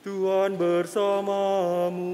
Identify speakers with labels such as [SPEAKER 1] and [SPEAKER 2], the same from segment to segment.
[SPEAKER 1] Tuhan bersamamu.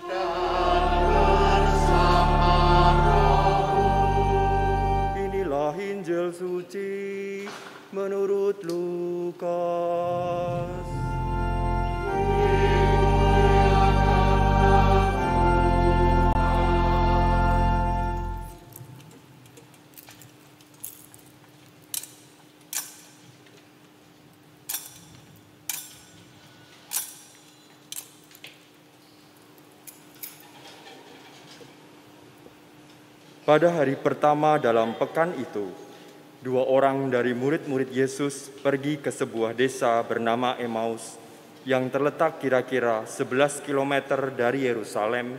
[SPEAKER 2] Dan bersama rohmu.
[SPEAKER 1] Inilah Injil suci menurut Lukas. Pada hari pertama dalam pekan itu, 2 orang dari murid-murid Yesus pergi ke sebuah desa bernama Emmaus yang terletak kira-kira 11 km dari Yerusalem,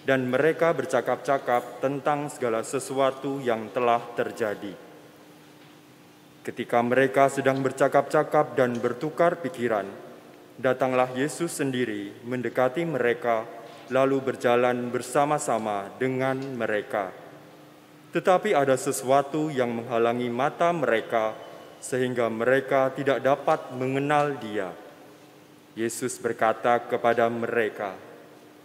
[SPEAKER 1] dan mereka bercakap-cakap tentang segala sesuatu yang telah terjadi. Ketika mereka sedang bercakap-cakap dan bertukar pikiran, datanglah Yesus sendiri mendekati mereka, lalu berjalan bersama-sama dengan mereka. Tetapi ada sesuatu yang menghalangi mata mereka, sehingga mereka tidak dapat mengenal Dia. Yesus berkata kepada mereka,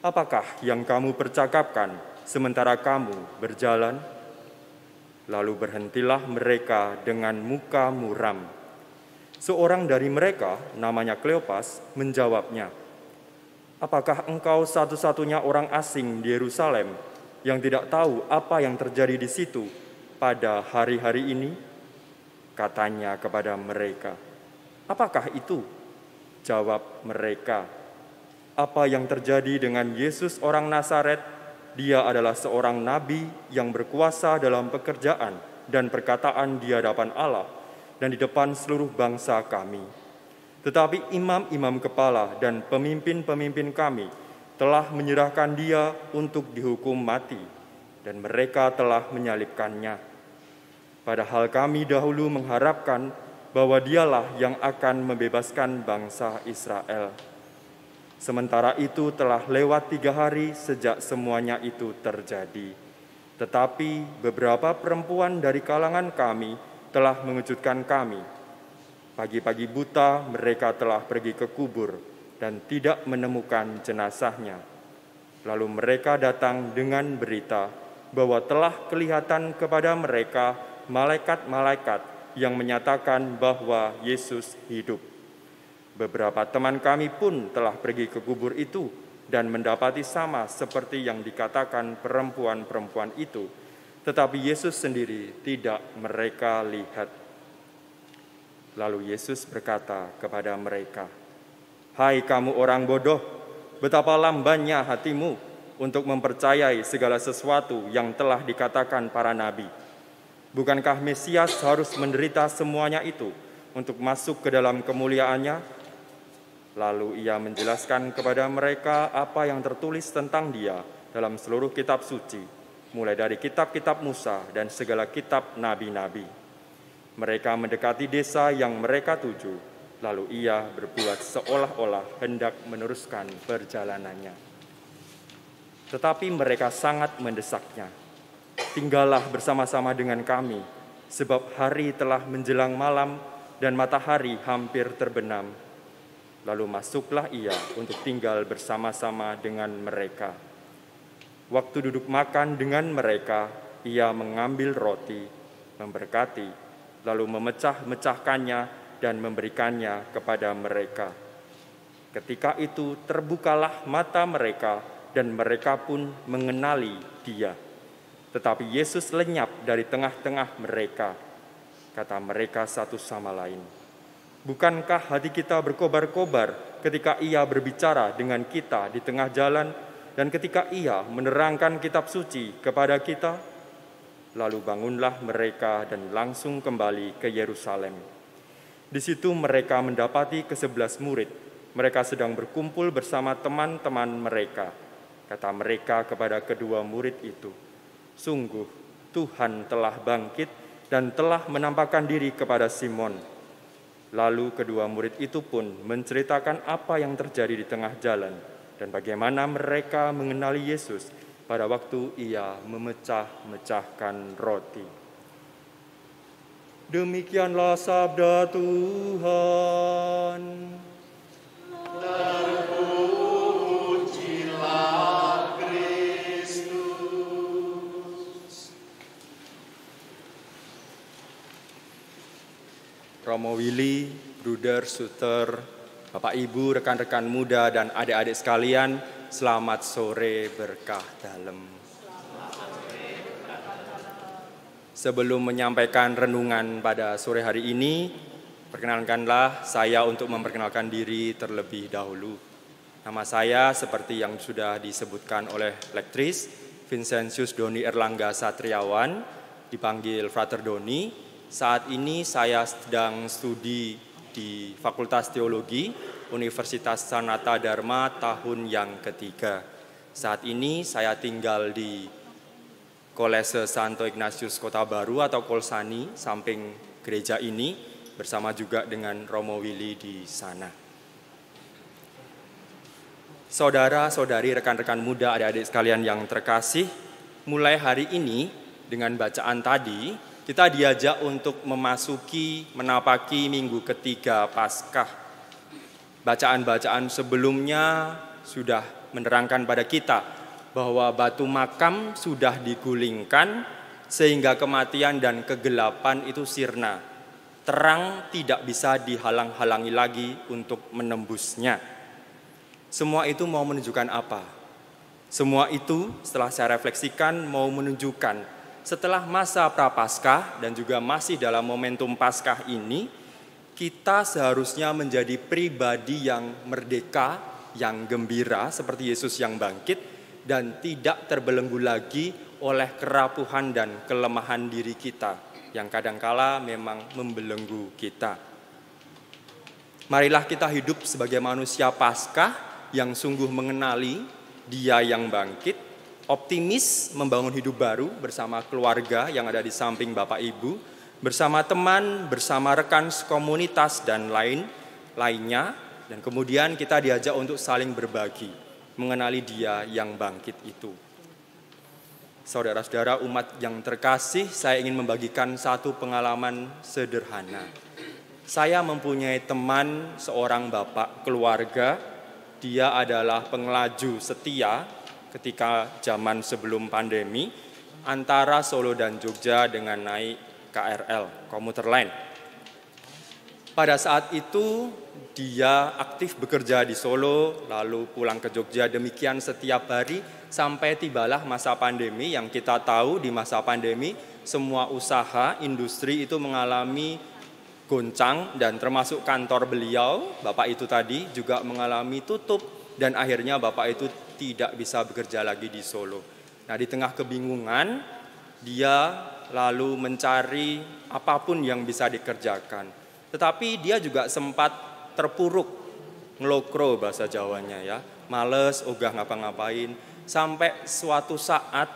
[SPEAKER 1] "Apakah yang kamu percakapkan sementara kamu berjalan?" Lalu berhentilah mereka dengan muka muram. Seorang dari mereka, namanya Kleopas, menjawabnya, "Apakah engkau satu-satunya orang asing di Yerusalem yang tidak tahu apa yang terjadi di situ pada hari-hari ini?" Katanya kepada mereka, "Apakah itu?" Jawab mereka, "Apa yang terjadi dengan Yesus orang Nazaret? Dia adalah seorang nabi yang berkuasa dalam pekerjaan dan perkataan di hadapan Allah dan di depan seluruh bangsa kami. Tetapi imam-imam kepala dan pemimpin-pemimpin kami telah menyerahkan Dia untuk dihukum mati, dan mereka telah menyalibkannya. Padahal kami dahulu mengharapkan bahwa Dialah yang akan membebaskan bangsa Israel. Sementara itu telah lewat 3 hari sejak semuanya itu terjadi. Tetapi beberapa perempuan dari kalangan kami telah mengejutkan kami. Pagi-pagi buta mereka telah pergi ke kubur dan tidak menemukan jenazahnya. Lalu mereka datang dengan berita bahwa telah kelihatan kepada mereka malaikat-malaikat yang menyatakan bahwa Yesus hidup. Beberapa teman kami pun telah pergi ke kubur itu dan mendapati sama seperti yang dikatakan perempuan-perempuan itu, tetapi Yesus sendiri tidak mereka lihat." Lalu Yesus berkata kepada mereka, "Hai kamu orang bodoh, betapa lambannya hatimu untuk mempercayai segala sesuatu yang telah dikatakan para nabi. Bukankah Mesias harus menderita semuanya itu untuk masuk ke dalam kemuliaannya?" Lalu ia menjelaskan kepada mereka apa yang tertulis tentang Dia dalam seluruh kitab suci, mulai dari kitab-kitab Musa dan segala kitab nabi-nabi. Mereka mendekati desa yang mereka tuju, lalu ia berbuat seolah-olah hendak meneruskan perjalanannya. Tetapi mereka sangat mendesaknya, "Tinggallah bersama-sama dengan kami, sebab hari telah menjelang malam dan matahari hampir terbenam." Lalu masuklah ia untuk tinggal bersama-sama dengan mereka. Waktu duduk makan dengan mereka, ia mengambil roti, memberkati, lalu memecah-mecahkannya dan memberikannya kepada mereka. Ketika itu terbukalah mata mereka dan mereka pun mengenali Dia. Tetapi Yesus lenyap dari tengah-tengah mereka. Kata mereka satu sama lain, "Bukankah hati kita berkobar-kobar ketika Ia berbicara dengan kita di tengah jalan dan ketika Ia menerangkan kitab suci kepada kita?" Lalu bangunlah mereka dan langsung kembali ke Yerusalem. Di situ mereka mendapati ke-11 murid. Mereka sedang berkumpul bersama teman-teman mereka. Kata mereka kepada kedua murid itu, "Sungguh Tuhan telah bangkit dan telah menampakkan diri kepada Simon." Lalu kedua murid itu pun menceritakan apa yang terjadi di tengah jalan dan bagaimana mereka mengenali Yesus pada waktu Ia memecah-mecahkan roti. Demikianlah sabda Tuhan. Romo Willy, Bruder, Suter, Bapak Ibu, rekan-rekan muda, dan adik-adik sekalian, selamat sore berkah dalem. Sebelum menyampaikan renungan pada sore hari ini, perkenalkanlah saya untuk memperkenalkan diri terlebih dahulu. Nama saya seperti yang sudah disebutkan oleh Lektris, Vincentius Doni Erlangga Satriawan, dipanggil Frater Doni. Saat ini saya sedang studi di Fakultas Teologi Universitas Sanata Dharma tahun yang ketiga. Saat ini saya tinggal di Kolese Santo Ignatius Kota Baru atau Kolsani, samping gereja ini, bersama juga dengan Romo Willy di sana. Saudara-saudari, rekan-rekan muda, adik-adik sekalian yang terkasih, mulai hari ini dengan bacaan tadi, kita diajak untuk menapaki minggu ketiga Paskah. Bacaan-bacaan sebelumnya sudah menerangkan pada kita bahwa batu makam sudah digulingkan sehingga kematian dan kegelapan itu sirna. Terang tidak bisa dihalang-halangi lagi untuk menembusnya. Semua itu mau menunjukkan apa? Semua itu setelah saya refleksikan mau menunjukkan setelah masa Prapaskah dan juga masih dalam momentum Paskah ini, kita seharusnya menjadi pribadi yang merdeka, yang gembira seperti Yesus yang bangkit, dan tidak terbelenggu lagi oleh kerapuhan dan kelemahan diri kita yang kadangkala memang membelenggu kita. Marilah kita hidup sebagai manusia Paskah yang sungguh mengenali Dia yang bangkit, optimis membangun hidup baru bersama keluarga yang ada di samping Bapak Ibu, bersama teman, bersama rekan komunitas dan lainnya, dan kemudian kita diajak untuk saling berbagi, mengenali Dia yang bangkit itu. Saudara-saudara umat yang terkasih, saya ingin membagikan satu pengalaman sederhana. Saya mempunyai teman, seorang bapak keluarga, dia adalah pengelaju setia ketika zaman sebelum pandemi antara Solo dan Jogja dengan naik KRL, komuter lain. Pada saat itu dia aktif bekerja di Solo, lalu pulang ke Jogja, demikian setiap hari sampai tibalah masa pandemi. Yang kita tahu di masa pandemi semua usaha, industri itu mengalami goncang dan termasuk kantor beliau, Bapak itu tadi juga mengalami tutup dan akhirnya Bapak itu tidak bisa bekerja lagi di Solo. Nah, di tengah kebingungan, dia lalu mencari apapun yang bisa dikerjakan. Tetapi dia juga sempat terpuruk, ngelokro bahasa Jawanya ya, males, ogah ngapa-ngapain. Sampai suatu saat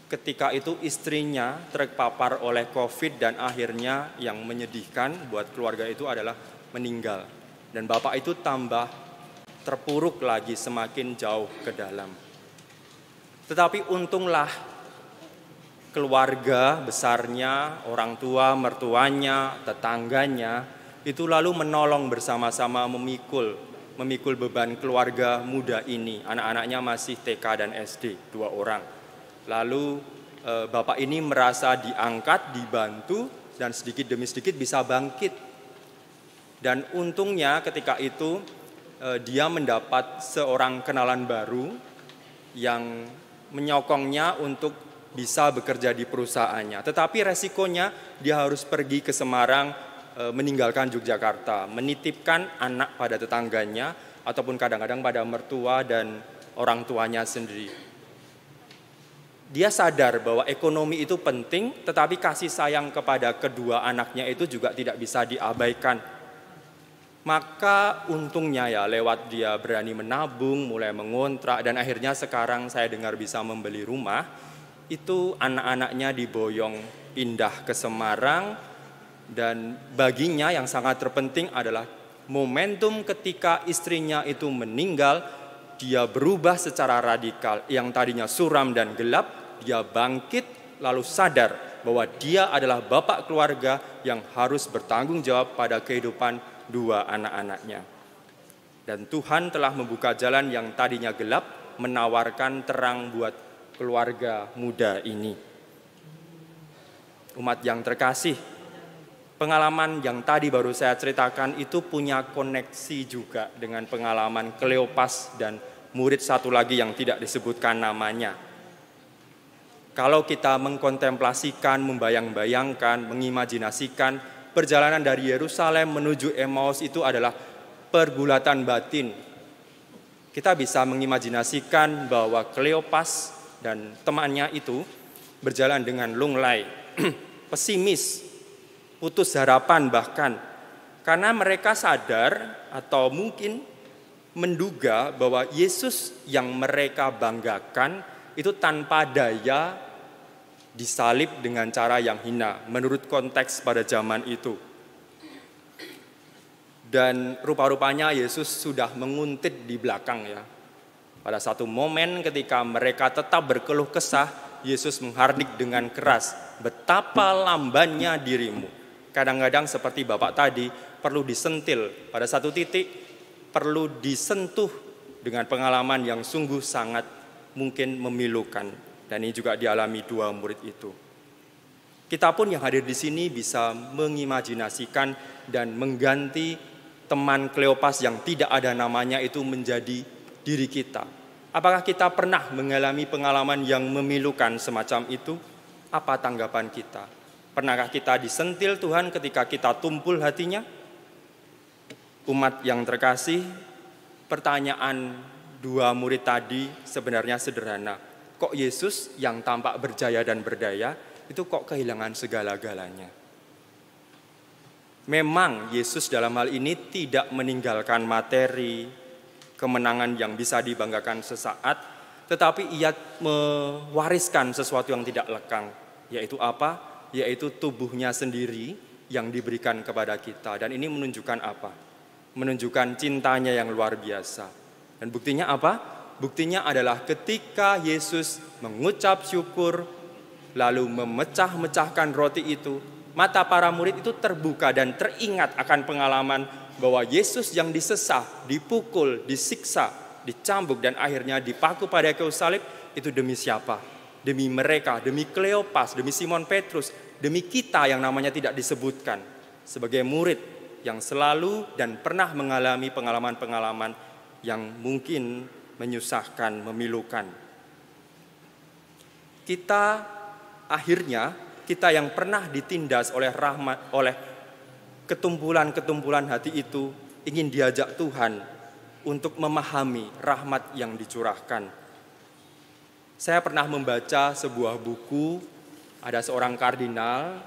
[SPEAKER 1] ketika itu istrinya terpapar oleh COVID dan akhirnya yang menyedihkan buat keluarga itu adalah meninggal. Dan Bapak itu tambah terpuruk lagi semakin jauh ke dalam. Tetapi untunglah keluarga besarnya, orang tua, mertuanya, tetangganya, itu lalu menolong bersama-sama memikul beban keluarga muda ini. Anak-anaknya masih TK dan SD, 2 orang. Lalu bapak ini merasa diangkat, dibantu, dan sedikit demi sedikit bisa bangkit. Dan untungnya ketika itu dia mendapat seorang kenalan baru yang menyokongnya untuk bisa bekerja di perusahaannya. Tetapi resikonya dia harus pergi ke Semarang, meninggalkan Yogyakarta, menitipkan anak pada tetangganya ataupun kadang-kadang pada mertua dan orang tuanya sendiri. Dia sadar bahwa ekonomi itu penting, tetapi kasih sayang kepada kedua anaknya itu juga tidak bisa diabaikan. Maka untungnya ya lewat dia berani menabung, mulai mengontrak, dan akhirnya sekarang saya dengar bisa membeli rumah. Itu anak-anaknya diboyong pindah ke Semarang, dan baginya yang sangat terpenting adalah momentum ketika istrinya itu meninggal, dia berubah secara radikal. Yang tadinya suram dan gelap, dia bangkit lalu sadar bahwa dia adalah bapak keluarga yang harus bertanggung jawab pada kehidupan 2 anak-anaknya. Dan Tuhan telah membuka jalan yang tadinya gelap, menawarkan terang buat keluarga muda ini. Umat yang terkasih, Pengalaman yang tadi baru saya ceritakan itu punya koneksi juga dengan pengalaman Kleopas dan murid satu lagi yang tidak disebutkan namanya. Kalau kita mengkontemplasikan, membayang-bayangkan, mengimajinasikan perjalanan dari Yerusalem menuju Emmaus itu adalah pergulatan batin. Kita bisa mengimajinasikan bahwa Kleopas dan temannya itu berjalan dengan lunglai, pesimis, putus harapan bahkan. Karena mereka sadar atau mungkin menduga bahwa Yesus yang mereka banggakan itu tanpa daya disalib dengan cara yang hina menurut konteks pada zaman itu. Dan rupa-rupanya Yesus sudah menguntit di belakang ya. Pada satu momen ketika mereka tetap berkeluh kesah, Yesus menghardik dengan keras, "Betapa lambannya dirimu." Kadang-kadang seperti Bapak tadi perlu disentil pada satu titik, perlu disentuh dengan pengalaman yang sungguh sangat mungkin memilukan. Dan ini juga dialami dua murid itu. Kita pun yang hadir di sini bisa mengimajinasikan dan mengganti teman Kleopas yang tidak ada namanya itu menjadi diri kita. Apakah kita pernah mengalami pengalaman yang memilukan semacam itu? Apa tanggapan kita? Pernahkah kita disentil Tuhan ketika kita tumpul hatinya? Umat yang terkasih, pertanyaan dua murid tadi sebenarnya sederhana. Kok Yesus yang tampak berjaya dan berdaya, itu kok kehilangan segala-galanya? Memang Yesus dalam hal ini tidak meninggalkan materi, kemenangan yang bisa dibanggakan sesaat, tetapi ia mewariskan sesuatu yang tidak lekang. Yaitu apa? Yaitu tubuhnya sendiri yang diberikan kepada kita. Dan ini menunjukkan apa? Menunjukkan cintanya yang luar biasa. Dan buktinya apa? Buktinya adalah ketika Yesus mengucap syukur, lalu memecah-mecahkan roti itu, mata para murid itu terbuka dan teringat akan pengalaman bahwa Yesus yang disesah, dipukul, disiksa, dicambuk, dan akhirnya dipaku pada kayu salib, itu demi siapa? Demi mereka, demi Kleopas, demi Simon Petrus, demi kita yang namanya tidak disebutkan. Sebagai murid yang selalu dan pernah mengalami pengalaman-pengalaman yang mungkin menyusahkan, memilukan. Kita akhirnya, kita yang pernah ditindas oleh rahmat, oleh ketumpulan-ketumpulan hati itu, ingin diajak Tuhan untuk memahami rahmat yang dicurahkan. Saya pernah membaca sebuah buku, ada seorang kardinal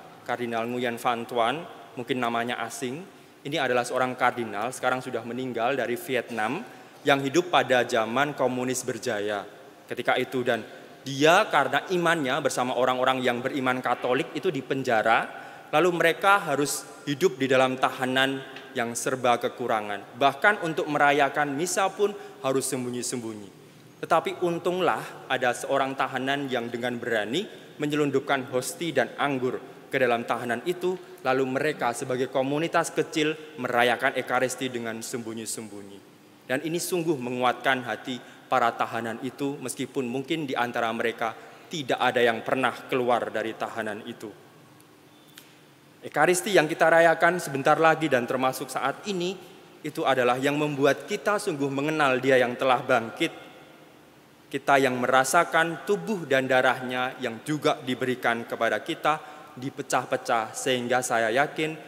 [SPEAKER 1] Nguyen Van Thuan, mungkin namanya asing. Ini adalah seorang kardinal, sekarang sudah meninggal dari Vietnam, yang hidup pada zaman komunis berjaya ketika itu. Dan dia karena imannya bersama orang-orang yang beriman Katolik itu dipenjara, lalu mereka harus hidup di dalam tahanan yang serba kekurangan. Bahkan untuk merayakan misa pun harus sembunyi-sembunyi. Tetapi untunglah ada seorang tahanan yang dengan berani menyelundupkan hosti dan anggur ke dalam tahanan itu, lalu mereka sebagai komunitas kecil merayakan Ekaristi dengan sembunyi-sembunyi. Dan ini sungguh menguatkan hati para tahanan itu, meskipun mungkin di antara mereka tidak ada yang pernah keluar dari tahanan itu. Ekaristi yang kita rayakan sebentar lagi dan termasuk saat ini, itu adalah yang membuat kita sungguh mengenal Dia yang telah bangkit. Kita yang merasakan tubuh dan darahnya yang juga diberikan kepada kita dipecah-pecah, sehingga saya yakin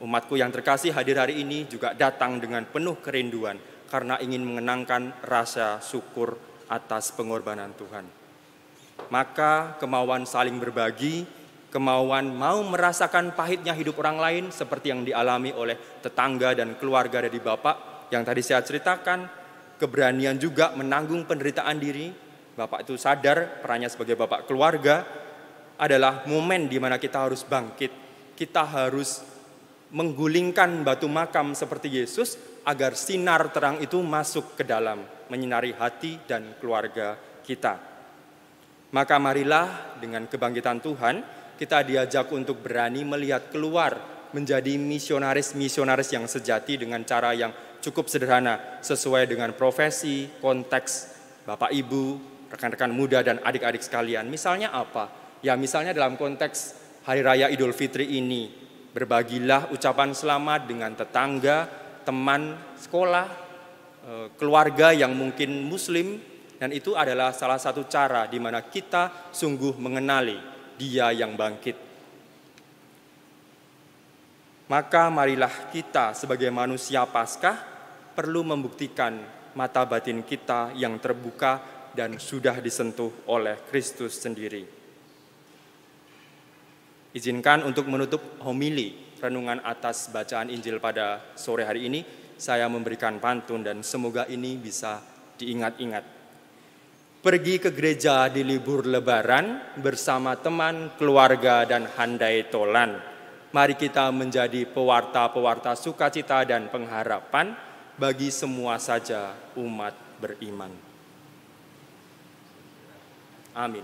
[SPEAKER 1] umatku yang terkasih hadir hari ini juga datang dengan penuh kerinduan karena ingin mengenangkan rasa syukur atas pengorbanan Tuhan. Maka kemauan saling berbagi, kemauan mau merasakan pahitnya hidup orang lain seperti yang dialami oleh tetangga dan keluarga dari Bapak yang tadi saya ceritakan, keberanian juga menanggung penderitaan diri. Bapak itu sadar perannya sebagai bapak keluarga adalah momen di mana kita harus bangkit. Kita harus menggulingkan batu makam seperti Yesus agar sinar terang itu masuk ke dalam, menyinari hati dan keluarga kita. Maka marilah dengan kebangkitan Tuhan, kita diajak untuk berani melihat keluar menjadi misionaris-misionaris yang sejati dengan cara yang cukup sederhana, sesuai dengan profesi, konteks Bapak Ibu, rekan-rekan muda dan adik-adik sekalian. Misalnya apa? Ya misalnya dalam konteks Hari Raya Idul Fitri ini, Berbagilah ucapan selamat dengan tetangga, teman sekolah, keluarga yang mungkin muslim, dan itu adalah salah satu cara di mana kita sungguh mengenali Dia yang bangkit. Maka marilah kita sebagai manusia Paskah perlu membuktikan mata batin kita yang terbuka dan sudah disentuh oleh Kristus sendiri. Izinkan untuk menutup homili renungan atas bacaan Injil pada sore hari ini, saya memberikan pantun dan semoga ini bisa diingat-ingat. Pergi ke gereja di libur Lebaran bersama teman, keluarga, dan handai tolan. Mari kita menjadi pewarta-pewarta sukacita dan pengharapan bagi semua saja umat beriman. Amin.